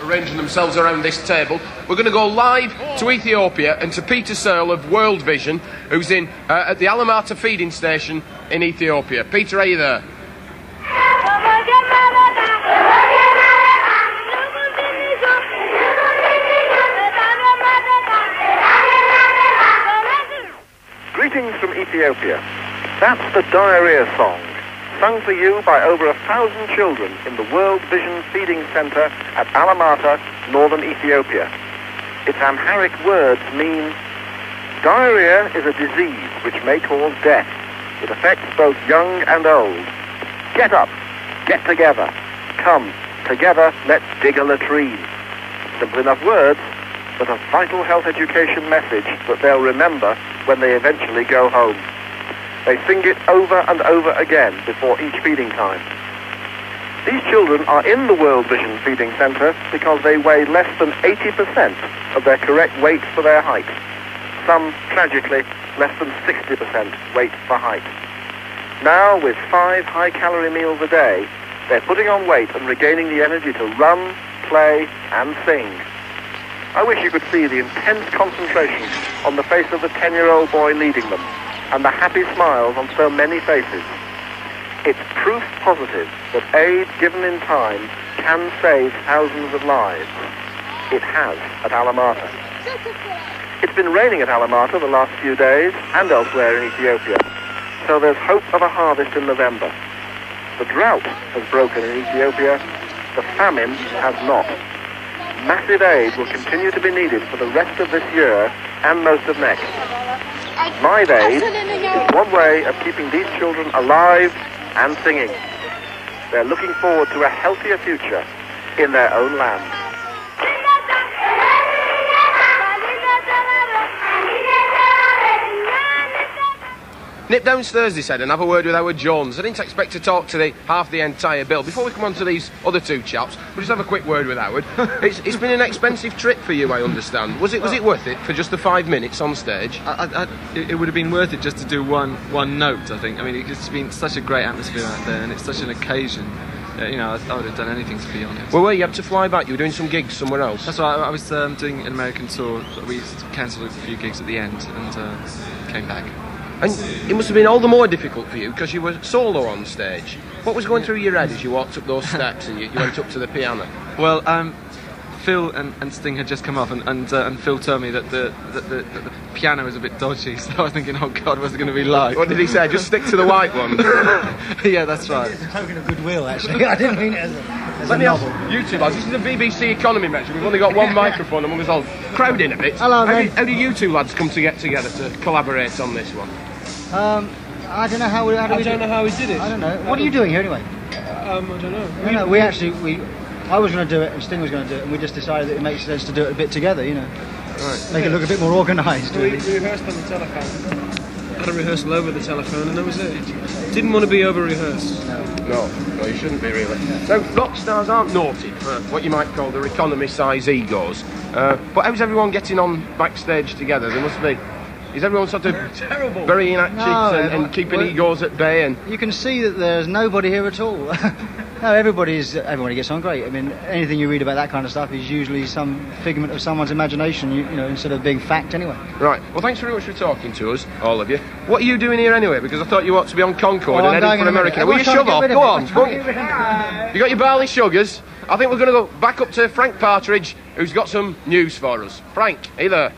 arranging themselves around this table. We're going to go live to Ethiopia and to Peter Searle of World Vision, who's in at the Alamata feeding station in Ethiopia. Peter, are you there? Greetings from Ethiopia. That's the diarrhea song, sung for you by over 1,000 children in the World Vision Feeding Center at Alamata, northern Ethiopia. Its Amharic words mean, diarrhea is a disease which may cause death. It affects both young and old. Get up, get together, come, together, let's dig a latrine. Simple enough words, but a vital health education message that they'll remember when they eventually go home. They sing it over and over again before each feeding time. These children are in the World Vision Feeding Center because they weigh less than 80% of their correct weight for their height. Some, tragically, less than 60% weight for height. Now, with 5 high-calorie meals a day, they're putting on weight and regaining the energy to run, play, and sing. I wish you could see the intense concentration on the face of the 10-year-old boy leading them, and the happy smiles on so many faces. It's proof positive that aid given in time can save thousands of lives. It has at Alamata. It's been raining at Alamata the last few days and elsewhere in Ethiopia, so there's hope of a harvest in November. The drought has broken in Ethiopia, the famine has not. Massive aid will continue to be needed for the rest of this year and most of next. Live Aid is one way of keeping these children alive and singing. They're looking forward to a healthier future in their own land. Nip downstairs, he said, and have a word with Howard Jones. I didn't expect to talk to half the entire bill. Before we come on to these other two chaps, we'll just have a quick word with Howard. It's been an expensive trip for you, I understand. Was it worth it for just the 5 minutes on stage? It would have been worth it just to do one note, I think. I mean, it's been such a great atmosphere out there, and it's such an occasion. I would have done anything, to be honest. Well, you had to fly back. You were doing some gigs somewhere else. That's right. I was doing an American tour. We cancelled a few gigs at the end and came back. And it must have been all the more difficult for you because you were solo on stage. What was going through your head as you walked up those steps and you went up to the piano? Well, Phil and Sting had just come off, and Phil told me that the piano was a bit dodgy, so I was thinking, oh God, what's it going to be like? What did he say? Just stick to the white one? Yeah, that's right. It's a token of goodwill, actually. I didn't mean it as Let a me novel. ask you two lads, this is a BBC economy measure. We've only got one microphone among us all. Crowd in a bit. Hello, mate. How do you two lads come to get together to collaborate on this one? I don't know how we I don't know how we did it. I don't know. What are you doing here anyway? I don't know. No, I was going to do it and Sting was going to do it, and we just decided that it makes sense to do it a bit together, Right. Make it look a bit more organised. We rehearsed on the telephone. Had a rehearsal over the telephone, and that was it. Didn't want to be over-rehearsed. No, you shouldn't be really. Now, rock stars aren't noted for what you might call their economy-size egos. But how's everyone getting on backstage together? There must be. Is everyone sort of burying at cheeks and keeping egos at bay? And you can see that there's nobody here at all. No, everybody gets on great. I mean, anything you read about that kind of stuff is usually some figment of someone's imagination, instead of being fact anyway. Right. Well, thanks very much for talking to us, all of you. What are you doing here anyway? Because I thought you ought to be on Concorde and heading for America. Will you shove off? Go on. You got your barley sugars? I think we're going to go back up to Frank Partridge, who's got some news for us. Frank, are you there?